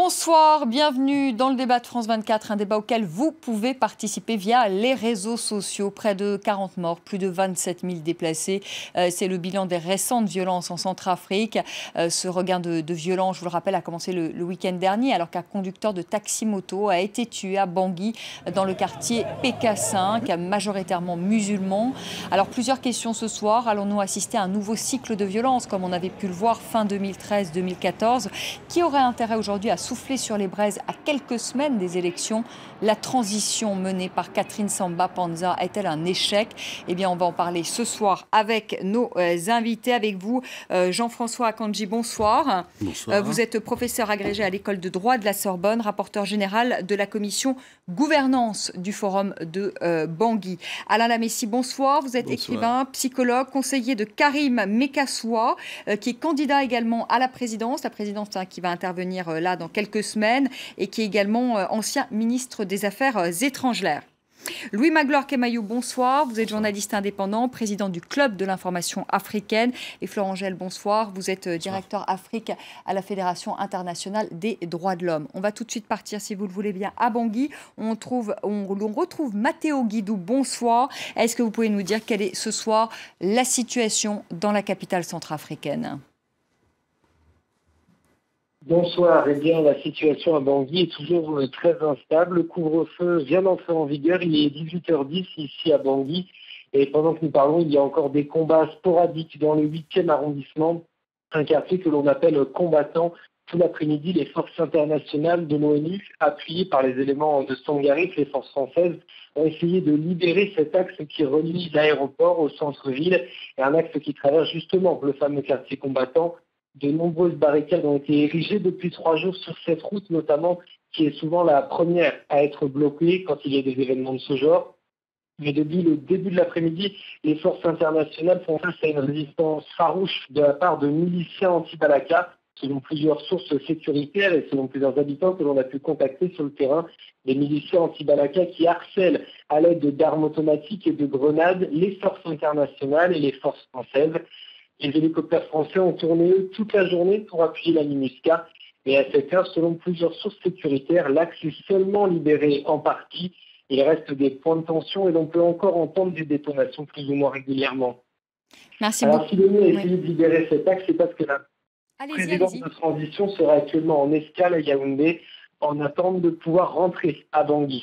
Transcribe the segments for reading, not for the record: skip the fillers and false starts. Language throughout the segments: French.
Bonsoir, bienvenue dans le débat de France 24, un débat auquel vous pouvez participer via les réseaux sociaux. Près de 40 morts, plus de 27 000 déplacés. C'est le bilan des récentes violences en Centrafrique. Ce regain de violence, je vous le rappelle, a commencé le week-end dernier alors qu'un conducteur de taxi-moto a été tué à Bangui, dans le quartier PK5, majoritairement musulman. Alors plusieurs questions ce soir. Allons-nous assister à un nouveau cycle de violence comme on avait pu le voir fin 2013-2014 qui aurait intérêt aujourd'hui à souffler sur les braises à quelques semaines des élections? La transition menée par Catherine Samba Panza est-elle un échec? Eh bien, on va en parler ce soir avec nos invités. Avec vous, Jean-François Akanji, bonsoir. Bonsoir. Vous êtes professeur agrégé à l'école de droit de la Sorbonne, rapporteur général de la commission gouvernance du forum de Bangui. Alain Lamessi, bonsoir. Vous êtes Bonsoir. écrivain, psychologue, conseiller de Karim Mekassoua, qui est candidat également à la présidence qui va intervenir là dans quelques semaines, et qui est également ancien ministre des Affaires étrangères. Louis Magloire Kemayou, bonsoir. Vous êtes journaliste indépendant, président du Club de l'information africaine. Et Florent Gel, bonsoir. Vous êtes directeur Afrique à la Fédération internationale des droits de l'homme. On va tout de suite partir, si vous le voulez bien, à Bangui. On retrouve Matteo Guidou, bonsoir. Est-ce que vous pouvez nous dire quelle est ce soir la situation dans la capitale centrafricaine ? Bonsoir. Eh bien, la situation à Bangui est toujours très instable. Le couvre-feu vient d'entrer en vigueur. Il est 18h10 ici à Bangui. Et pendant que nous parlons, il y a encore des combats sporadiques dans le 8e arrondissement, un quartier que l'on appelle combattant. Tout l'après-midi, les forces internationales de l'ONU, appuyées par les éléments de Sangaré, les forces françaises, ont essayé de libérer cet axe qui relie l'aéroport au centre-ville, et un axe qui traverse justement le fameux quartier combattant. De nombreuses barricades ont été érigées depuis 3 jours sur cette route, notamment, qui est souvent la première à être bloquée quand il y a des événements de ce genre. Mais depuis le début de l'après-midi, les forces internationales font face à une résistance farouche de la part de miliciens anti-Balaka, selon plusieurs sources sécuritaires et selon plusieurs habitants que l'on a pu contacter sur le terrain. Des miliciens anti-Balaka qui harcèlent à l'aide d'armes automatiques et de grenades les forces internationales et les forces françaises. Les hélicoptères français ont tourné eux toute la journée pour appuyer la MINUSCA. Et à cette heure, selon plusieurs sources sécuritaires, l'axe est seulement libéré en partie. Il reste des points de tension et l'on peut encore entendre des détonations plus ou moins régulièrement. Merci Alors, beaucoup. si l'ONU a essayé de libérer cet axe, c'est parce que la présidente de transition sera actuellement en escale à Yaoundé en attente de pouvoir rentrer à Bangui.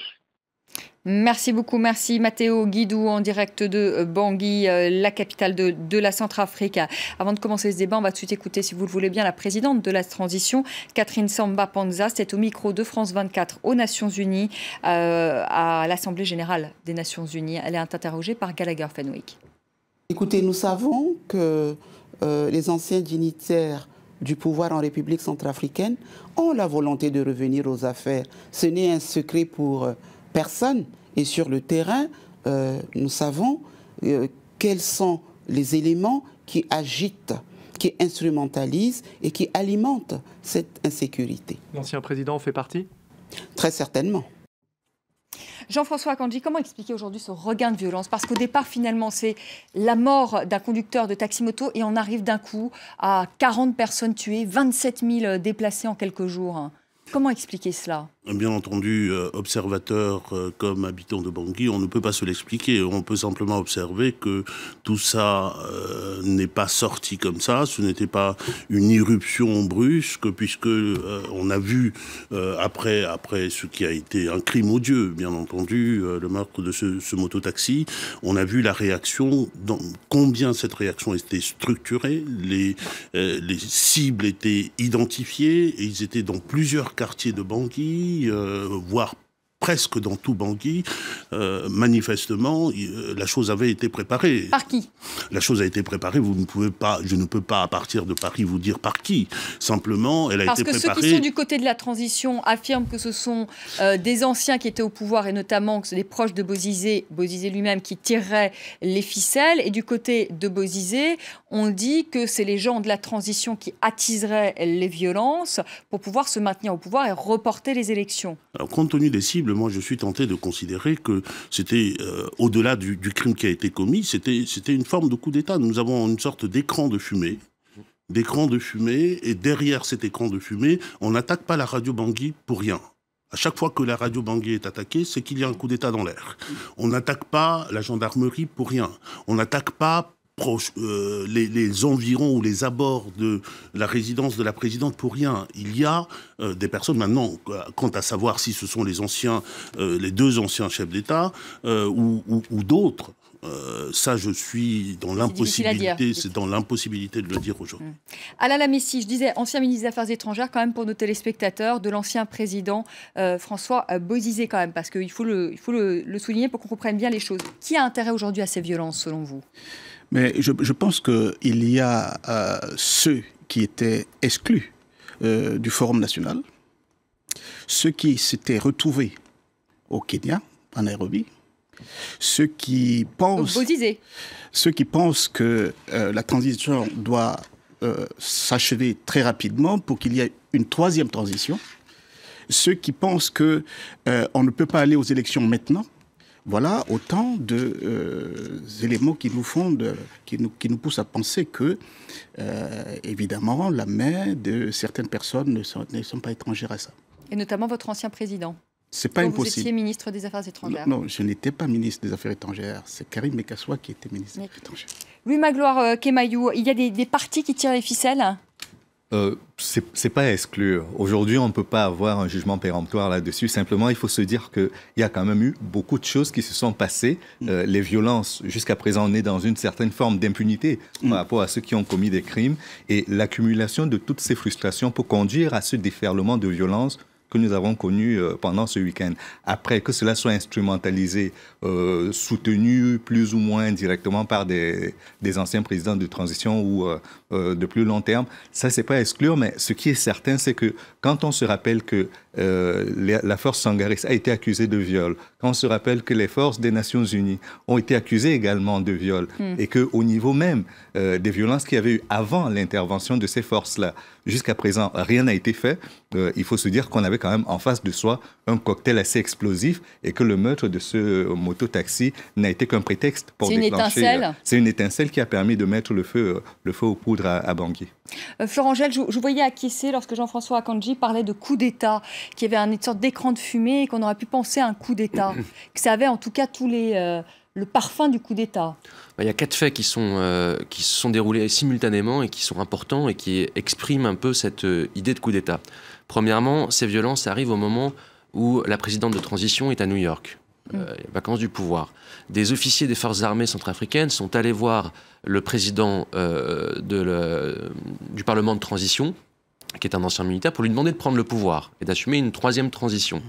Merci beaucoup, merci Matteo Guidou en direct de Bangui, la capitale de la Centrafrique. Avant de commencer ce débat, on va tout de suite écouter, si vous le voulez bien, la présidente de la transition, Catherine Samba Panza. C'est au micro de France 24 aux Nations Unies, à l'Assemblée générale des Nations Unies. Elle est interrogée par Gallagher Fenwick. Écoutez, nous savons que les anciens dignitaires du pouvoir en République centrafricaine ont la volonté de revenir aux affaires. Ce n'est un secret pour personne. Et sur le terrain, nous savons quels sont les éléments qui agitent, qui instrumentalisent et qui alimentent cette insécurité. L'ancien président en fait partie ? Très certainement. Jean-François Akanji, comment expliquer aujourd'hui ce regain de violence? Parce qu'au départ, finalement, c'est la mort d'un conducteur de taxi-moto et on arrive d'un coup à 40 personnes tuées, 27 000 déplacés en quelques jours. Comment expliquer cela? Bien entendu, observateur comme habitant de Bangui, on ne peut pas se l'expliquer. On peut simplement observer que tout ça n'est pas sorti comme ça. Ce n'était pas une irruption brusque, puisque on a vu, après ce qui a été un crime odieux, bien entendu, le meurtre de ce mototaxi, on a vu la réaction, combien cette réaction était structurée. Les cibles étaient identifiées, et ils étaient dans plusieurs quartiers de Bangui, voire presque dans tout Bangui. Manifestement, la chose avait été préparée. Par qui? La chose a été préparée. Je ne peux pas, à partir de Paris, vous dire par qui. Simplement, elle a été préparée. Parce que ceux qui sont du côté de la transition affirment que ce sont des anciens qui étaient au pouvoir, et notamment que c'est des proches de Bozizé lui-même, qui tireraient les ficelles. Et du côté de Bozizé, on dit que c'est les gens de la transition qui attiseraient les violences pour pouvoir se maintenir au pouvoir et reporter les élections. Alors, compte tenu des cibles, moi, je suis tenté de considérer que c'était, au-delà du crime qui a été commis, c'était une forme de coup d'État. Nous avons une sorte d'écran de fumée d'écran de fumée, et derrière cet écran de fumée, on n'attaque pas la radio Bangui pour rien. À chaque fois que la radio Bangui est attaquée, c'est qu'il y a un coup d'État dans l'air. On n'attaque pas la gendarmerie pour rien. On n'attaque pas les environs ou les abords de la résidence de la présidente pour rien. Il y a des personnes maintenant, quant à savoir si ce sont les anciens, les deux anciens chefs d'État ou d'autres. Ça, je suis dans l'impossibilité, c'est dans l'impossibilité de le dire aujourd'hui. Alain Lamessi, je disais ancien ministre des Affaires étrangères, quand même pour nos téléspectateurs, de l'ancien président François Bozizé quand même, parce qu'il faut le souligner pour qu'on comprenne bien les choses. Qui a intérêt aujourd'hui à ces violences, selon vous ? Mais je pense qu'il y a ceux qui étaient exclus du Forum national, ceux qui s'étaient retrouvés au Kenya, à Nairobi, ceux qui pensent que la transition doit s'achever très rapidement pour qu'il y ait une troisième transition, ceux qui pensent qu'on ne peut pas aller aux élections maintenant. Voilà autant d'éléments qui nous font, qui nous poussent à penser que, évidemment, la main de certaines personnes ne sont pas étrangères à ça. Et notamment votre ancien président. C'est pas impossible. Vous étiez ministre des Affaires étrangères. Non, je n'étais pas ministre des Affaires étrangères. C'est Karim Mekassoua qui était ministre des Affaires étrangères. Louis Magloire Kemayou, il y a des partis qui tirent les ficelles ? C'est pas à exclure. Aujourd'hui, on ne peut pas avoir un jugement péremptoire là-dessus. Simplement, il faut se dire qu'il y a quand même eu beaucoup de choses qui se sont passées. Les violences, jusqu'à présent, on est dans une certaine forme d'impunité par rapport à ceux qui ont commis des crimes. Et l'accumulation de toutes ces frustrations peut conduire à ce déferlement de violence que nous avons connu pendant ce week-end. Après, que cela soit instrumentalisé, soutenu plus ou moins directement par des anciens présidents de transition ou de plus long terme, ça, c'est pas à exclure, mais ce qui est certain, c'est que quand on se rappelle que la force Sangaris a été accusée de viol, quand on se rappelle que les forces des Nations Unies ont été accusées également de viol, et qu'au niveau même des violences qu'il y avait eu avant l'intervention de ces forces-là, jusqu'à présent, rien n'a été fait, il faut se dire qu'on avait quand même en face de soi un cocktail assez explosif et que le meurtre de ce moto-taxi n'a été qu'un prétexte pour déclencher... C'est une étincelle qui a permis de mettre le feu aux poudres à Bangui. Florent Gel, je voyais acquiescer lorsque Jean-François Akanji parlait de coup d'État, qu'il y avait une sorte d'écran de fumée et qu'on aurait pu penser à un coup d'État, que ça avait en tout cas le parfum du coup d'État. Il y a 4 faits qui se sont déroulés simultanément et qui sont importants et qui expriment un peu cette idée de coup d'État. Premièrement, ces violences arrivent au moment où la présidente de transition est à New York. Vacances du pouvoir. Des officiers des forces armées centrafricaines sont allés voir le président du Parlement de transition, qui est un ancien militaire, pour lui demander de prendre le pouvoir et d'assumer une troisième transition.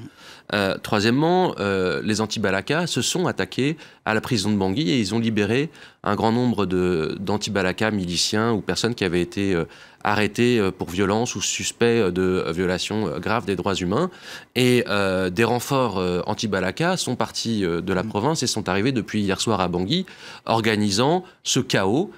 Troisièmement, les anti-Balaka se sont attaqués à la prison de Bangui et ils ont libéré un grand nombre d'anti-Balaka miliciens ou personnes qui avaient été arrêtées pour violence ou suspects de violation grave des droits humains. Et des renforts anti-Balaka sont partis de la province et sont arrivés depuis hier soir à Bangui, organisant ce chaos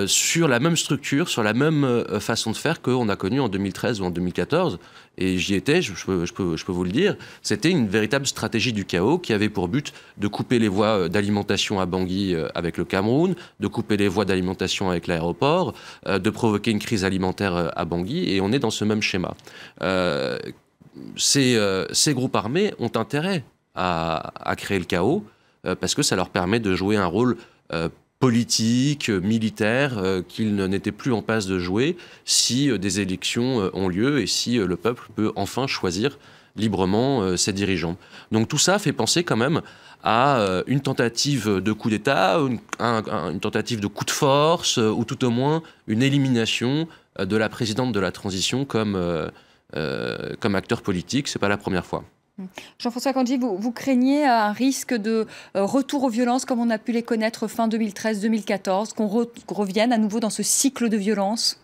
sur la même structure, sur la même façon de faire qu'on a connue en 2013 ou en 2014. Et j'y étais, je peux vous le dire, c'était une véritable stratégie du chaos qui avait pour but de couper les voies d'alimentation à Bangui avec le Cameroun, de couper les voies d'alimentation avec l'aéroport, de provoquer une crise alimentaire à Bangui, et on est dans ce même schéma. Ces groupes armés ont intérêt à créer le chaos parce que ça leur permet de jouer un rôle politique, militaire, qu'ils n'étaient plus en passe de jouer si des élections ont lieu et si le peuple peut enfin choisir librement ses dirigeants. Donc tout ça fait penser quand même à une tentative de coup d'État, une tentative de coup de force, ou tout au moins une élimination de la présidente de la transition comme acteur politique. C'est pas la première fois. Jean-François Akanji, vous craignez un risque de retour aux violences comme on a pu les connaître fin 2013-2014, qu'on revienne à nouveau dans ce cycle de violence ?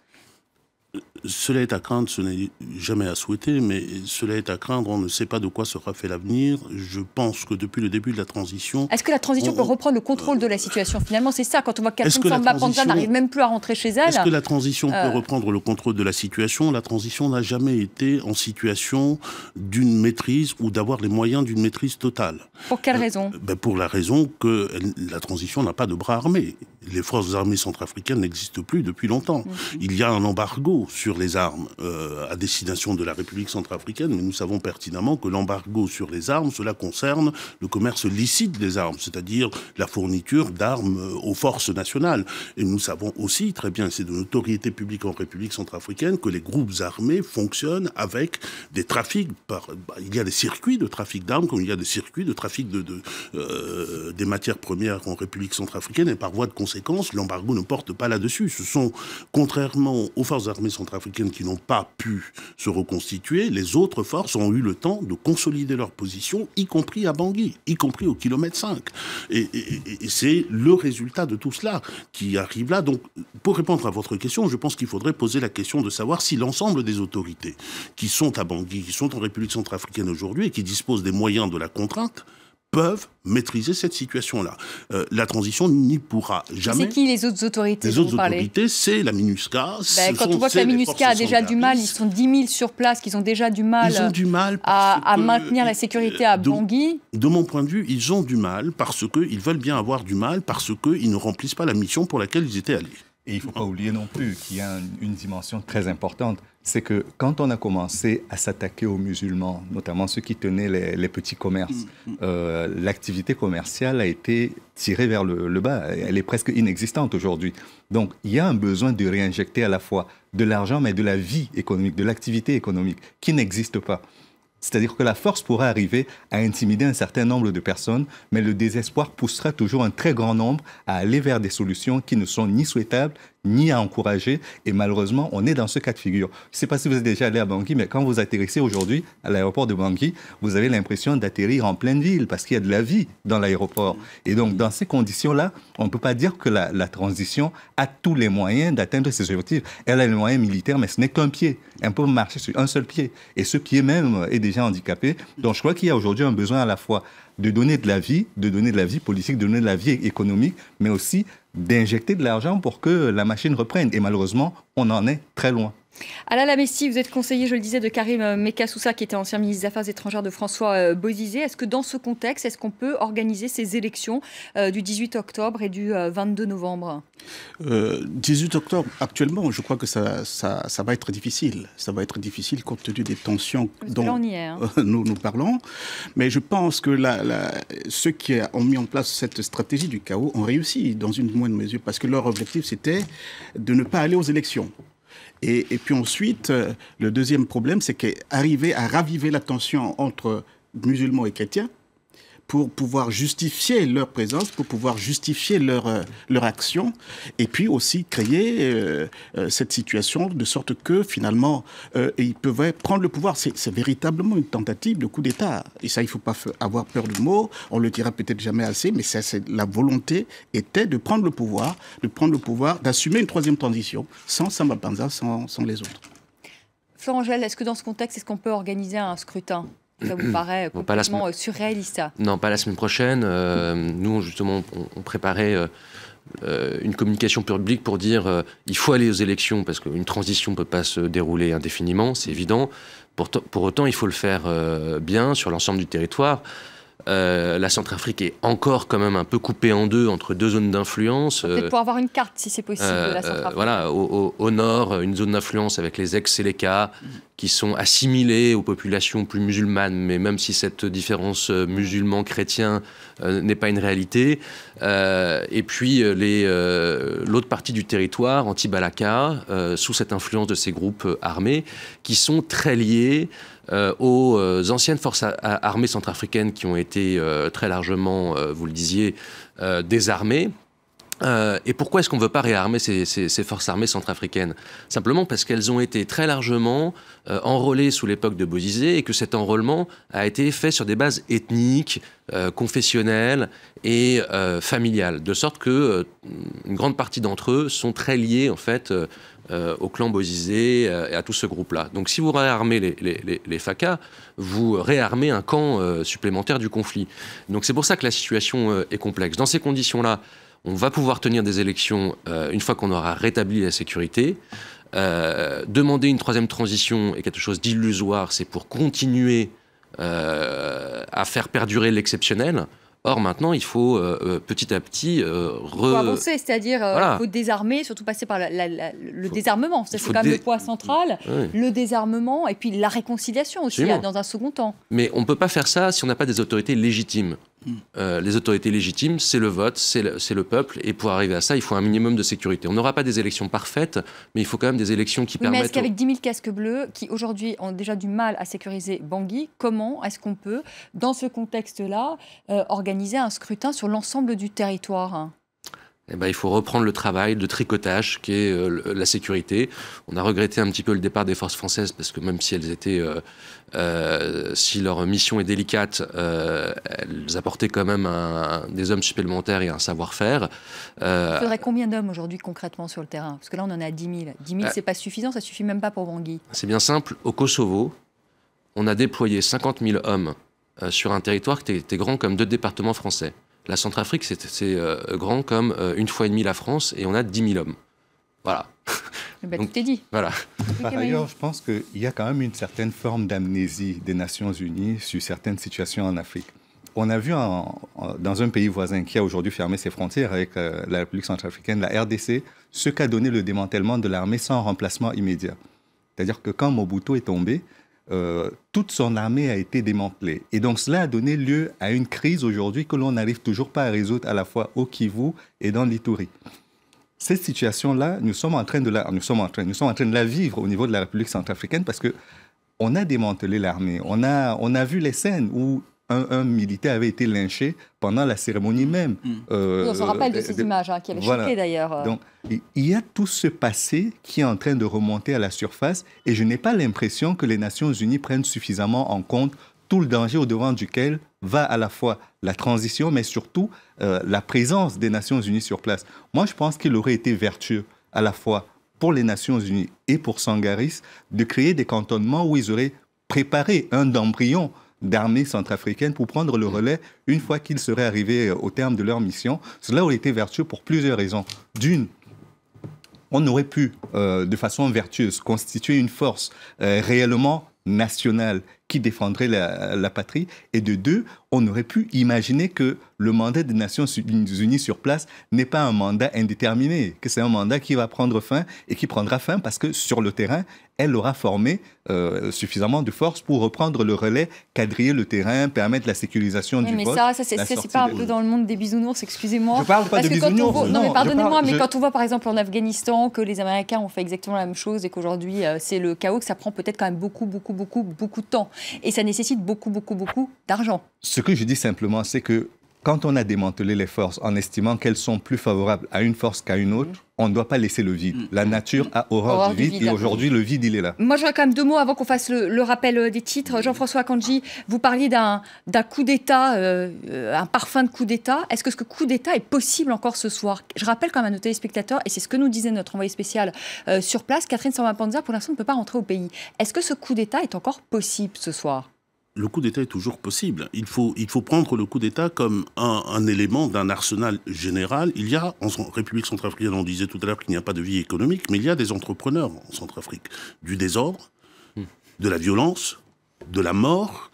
Cela est à craindre, ce n'est jamais à souhaiter, mais cela est à craindre, on ne sait pas de quoi sera fait l'avenir. Je pense que depuis le début de la transition... Est-ce que la transition peut reprendre le contrôle de la situation ? Finalement, c'est ça, quand on voit que Catherine Samba-Panza n'arrive même plus à rentrer chez elle... Est-ce que la transition peut reprendre le contrôle de la situation ? La transition n'a jamais été en situation d'une maîtrise ou d'avoir les moyens d'une maîtrise totale. Pour quelle raison ? Pour la raison que la transition n'a pas de bras armés. les forces armées centrafricaines n'existent plus depuis longtemps. Il y a un embargo sur les armes à destination de la République centrafricaine, mais nous savons pertinemment que l'embargo sur les armes, cela concerne le commerce licite des armes, c'est-à-dire la fourniture d'armes aux forces nationales. Et nous savons aussi très bien, c'est de notoriété publique en République centrafricaine, que les groupes armés fonctionnent avec des trafics. Il y a des circuits de trafic d'armes, comme il y a des circuits de trafic des matières premières en République centrafricaine, et par voie de conséquence, l'embargo ne porte pas là-dessus. Ce sont, contrairement aux forces armées centrafricaines qui n'ont pas pu se reconstituer, les autres forces ont eu le temps de consolider leur position, y compris à Bangui, y compris au kilomètre 5. Et c'est le résultat de tout cela qui arrive là. Donc, pour répondre à votre question, je pense qu'il faudrait poser la question de savoir si l'ensemble des autorités qui sont à Bangui, qui sont en République centrafricaine aujourd'hui et qui disposent des moyens de la contrainte, peuvent maîtriser cette situation-là. La transition n'y pourra jamais. C'est qui les autres autorités? Les autres autorités, c'est la MINUSCA. Quand on voit que la MINUSCA a déjà du mal, ils sont 10 000 sur place, qu'ils ont déjà du mal, à maintenir la sécurité à Bangui. De mon point de vue, ils ont du mal parce qu'ils veulent bien avoir du mal, parce qu'ils ne remplissent pas la mission pour laquelle ils étaient allés. Et il ne faut pas oublier non plus qu'il y a une dimension très importante. C'est que quand on a commencé à s'attaquer aux musulmans, notamment ceux qui tenaient les petits commerces, l'activité commerciale a été tirée vers le bas. Elle est presque inexistante aujourd'hui. Donc, il y a un besoin de réinjecter à la fois de l'argent, mais de la vie économique, de l'activité économique, qui n'existe pas. C'est-à-dire que la force pourrait arriver à intimider un certain nombre de personnes, mais le désespoir poussera toujours un très grand nombre à aller vers des solutions qui ne sont ni souhaitables, ni à encourager. Et malheureusement, on est dans ce cas de figure. Je ne sais pas si vous êtes déjà allé à Bangui, mais quand vous atterrissez aujourd'hui à l'aéroport de Bangui, vous avez l'impression d'atterrir en pleine ville parce qu'il y a de la vie dans l'aéroport. Et donc, dans ces conditions-là, on ne peut pas dire que la transition a tous les moyens d'atteindre ses objectifs. Elle a les moyens militaires, mais ce n'est qu'un pied. Elle peut marcher sur un seul pied. Et ce pied même est déjà handicapé. Donc, je crois qu'il y a aujourd'hui un besoin à la fois de donner de la vie politique, de donner de la vie économique, mais aussi d'injecter de l'argent pour que la machine reprenne. Et malheureusement, on en est très loin. Alain Lamesti, vous êtes conseiller, je le disais, de Karim Meckasousa, qui était ancien ministre des Affaires étrangères de François Bozizé. Est-ce que dans ce contexte, est-ce qu'on peut organiser ces élections du 18 octobre et du 22 novembre 18 octobre, actuellement, je crois que ça va être difficile. Ça va être difficile compte tenu des tensions dont nous parlons. Mais je pense que ceux qui ont mis en place cette stratégie du chaos ont réussi dans une moindre mesure parce que leur objectif, c'était de ne pas aller aux élections. Et puis ensuite, le deuxième problème, c'est qu'arriver à raviver la tension entre musulmans et chrétiens pour pouvoir justifier leur présence, pour pouvoir justifier leur action, et puis aussi créer cette situation de sorte que finalement, ils peuvent prendre le pouvoir. C'est véritablement une tentative de coup d'État. Et ça, il ne faut pas avoir peur du mot, on le dira peut-être jamais assez, mais la volonté était de prendre le pouvoir, d'assumer une troisième transition, sans Samba Panza, sans les autres. Florent Angèle, est-ce que dans ce contexte, est-ce qu'on peut organiser un scrutin ? Ça vous paraît complètement surréaliste, ça? Non, pas la semaine prochaine. Nous, justement, on préparait une communication publique pour dire il faut aller aux élections parce qu'une transition ne peut pas se dérouler indéfiniment, c'est évident. Pour autant, il faut le faire bien sur l'ensemble du territoire. La Centrafrique est encore quand même un peu coupée en deux entre deux zones d'influence. Peut-être pour avoir une carte, si c'est possible, de la Centrafrique. Voilà, au nord, une zone d'influence avec les ex-Séléka qui sont assimilés aux populations plus musulmanes, mais même si cette différence musulman-chrétien n'est pas une réalité. Et puis l'autre partie du territoire, anti-Balaka, sous cette influence de ces groupes armés, qui sont très liés aux anciennes forces armées centrafricaines qui ont été très largement, vous le disiez, désarmées. Et pourquoi est-ce qu'on ne veut pas réarmer ces forces armées centrafricaines? Simplement parce qu'elles ont été très largement enrôlées sous l'époque de Bozizé et que cet enrôlement a été fait sur des bases ethniques, confessionnelles et familiales. De sorte que une grande partie d'entre eux sont très liés en fait au clan Bozizé et à tout ce groupe-là. Donc si vous réarmez les FACA, vous réarmez un camp supplémentaire du conflit. Donc c'est pour ça que la situation est complexe. Dans ces conditions-là, on va pouvoir tenir des élections une fois qu'on aura rétabli la sécurité. Demander une troisième transition est quelque chose d'illusoire, c'est pour continuer à faire perdurer l'exceptionnel. Or, maintenant, il faut petit à petit faut avancer, c'est-à-dire voilà. faut désarmer, surtout passer par le désarmement. Ça, c'est quand même le point central, le désarmement et puis la réconciliation aussi, dans un second temps. Mais on ne peut pas faire ça si on n'a pas des autorités légitimes. Les autorités légitimes, c'est le vote, c'est le peuple, et pour arriver à ça, il faut un minimum de sécurité. On n'aura pas des élections parfaites, mais il faut quand même des élections qui permettent... Mais est-ce qu'avec 10 000 casques bleus, qui aujourd'hui ont déjà du mal à sécuriser Bangui, comment est-ce qu'on peut, dans ce contexte-là, organiser un scrutin sur l'ensemble du territoire ? Eh ben, il faut reprendre le travail de tricotage qui est la sécurité. On a regretté un petit peu le départ des forces françaises parce que même si elles étaient, si leur mission est délicate, elles apportaient quand même des hommes supplémentaires et un savoir-faire. Il faudrait combien d'hommes aujourd'hui concrètement sur le terrain? Parce que là on en a 10 000. 10 000 c'est pas suffisant, ça suffit même pas pour Bangui. C'est bien simple. Au Kosovo, on a déployé 50 000 hommes sur un territoire qui était grand comme 2 départements français. La Centrafrique, c'est grand comme 1,5 fois la France et on a 10 000 hommes. Voilà. Ben, tout est dit. Voilà. Par ailleurs, je pense qu'il y a quand même une certaine forme d'amnésie des Nations Unies sur certaines situations en Afrique. On a vu dans un pays voisin qui a aujourd'hui fermé ses frontières avec la République centrafricaine, la RDC, ce qu'a donné le démantèlement de l'armée sans remplacement immédiat. C'est-à-dire que quand Mobutu est tombé, toute son armée a été démantelée. Et donc, cela a donné lieu à une crise aujourd'hui que l'on n'arrive toujours pas à résoudre à la fois au Kivu et dans l'Ituri. Cette situation-là, nous sommes en train de la vivre au niveau de la République centrafricaine parce qu'on a démantelé l'armée. On a vu les scènes où un militaire avait été lynché pendant la cérémonie même. On se rappelle de ces images qui avaient choqué d'ailleurs. Donc, il y a tout ce passé qui est en train de remonter à la surface et je n'ai pas l'impression que les Nations Unies prennent suffisamment en compte tout le danger au-devant duquel va à la fois la transition, mais surtout la présence des Nations Unies sur place. Moi, je pense qu'il aurait été vertueux à la fois pour les Nations Unies et pour Sangaris de créer des cantonnements où ils auraient préparé un embryon d'armée centrafricaine pour prendre le relais une fois qu'ils seraient arrivés au terme de leur mission. Cela aurait été vertueux pour plusieurs raisons. D'une, on aurait pu, de façon vertueuse, constituer une force réellement nationale qui défendrait la patrie. Et de deux, on aurait pu imaginer que le mandat des Nations Unies sur place n'est pas un mandat indéterminé, que c'est un mandat qui va prendre fin et qui prendra fin parce que sur le terrain, elle aura formé suffisamment de forces pour reprendre le relais, quadriller le terrain, permettre la sécurisation du vote. Mais ça c'est pas un peu dans le monde des bisounours, excusez-moi. Je parle pas de bisounours. Non, mais pardonnez-moi, mais quand on voit par exemple en Afghanistan que les Américains ont fait exactement la même chose et qu'aujourd'hui c'est le chaos, que ça prend peut-être quand même beaucoup de temps. Et ça nécessite beaucoup d'argent. Ce que je dis simplement, c'est que quand on a démantelé les forces en estimant qu'elles sont plus favorables à une force qu'à une autre, on ne doit pas laisser le vide. La nature a horreur du vide et aujourd'hui, le vide, il est là. Moi, j'aurais quand même 2 mots avant qu'on fasse le rappel des titres. Jean-François Kandji, vous parliez d'un coup d'État, un parfum de coup d'État. Est-ce que ce coup d'État est possible encore ce soir? Je rappelle quand même à nos téléspectateurs, et c'est ce que nous disait notre envoyé spécial sur place, Catherine Samba-Panza, pour l'instant, ne peut pas rentrer au pays. Est-ce que ce coup d'État est encore possible ce soir? Le coup d'État est toujours possible. Il faut prendre le coup d'État comme un élément d'un arsenal général. Il y a, en République centrafricaine, on disait tout à l'heure qu'il n'y a pas de vie économique, mais il y a des entrepreneurs en Centrafrique. Du désordre, de la violence, de la mort,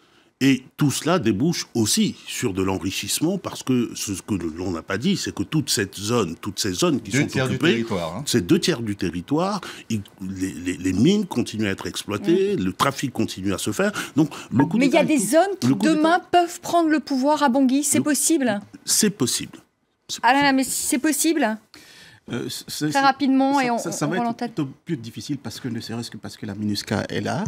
et tout cela débouche aussi sur de l'enrichissement, parce que ce que l'on n'a pas dit, c'est que toutes ces zones qui sont occupées, c'est 2 tiers du territoire, les mines continuent à être exploitées, le trafic continue à se faire. Donc, mais il y a des zones qui demain peuvent prendre le pouvoir à Bangui, c'est possible? C'est possible. Ah mais c'est possible très rapidement, et on va être un peu plus difficile, parce que ne serait-ce que parce que la MINUSCA est là.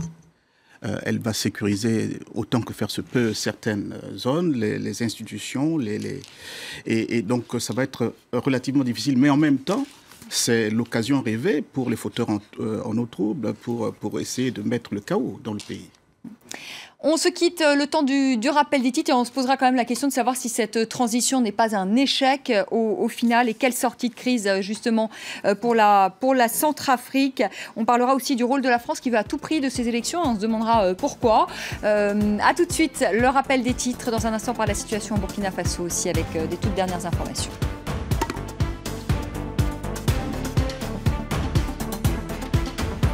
Elle va sécuriser autant que faire se peut certaines zones, les institutions, et donc ça va être relativement difficile. Mais en même temps, c'est l'occasion rêvée pour les fauteurs en eau trouble pour essayer de mettre le chaos dans le pays. On se quitte le temps du rappel des titres et on se posera quand même la question de savoir si cette transition n'est pas un échec au final et quelle sortie de crise justement pour la Centrafrique. On parlera aussi du rôle de la France qui veut à tout prix de ces élections. On se demandera pourquoi. A tout de suite, le rappel des titres. Dans un instant, par la situation en Burkina Faso aussi avec des toutes dernières informations.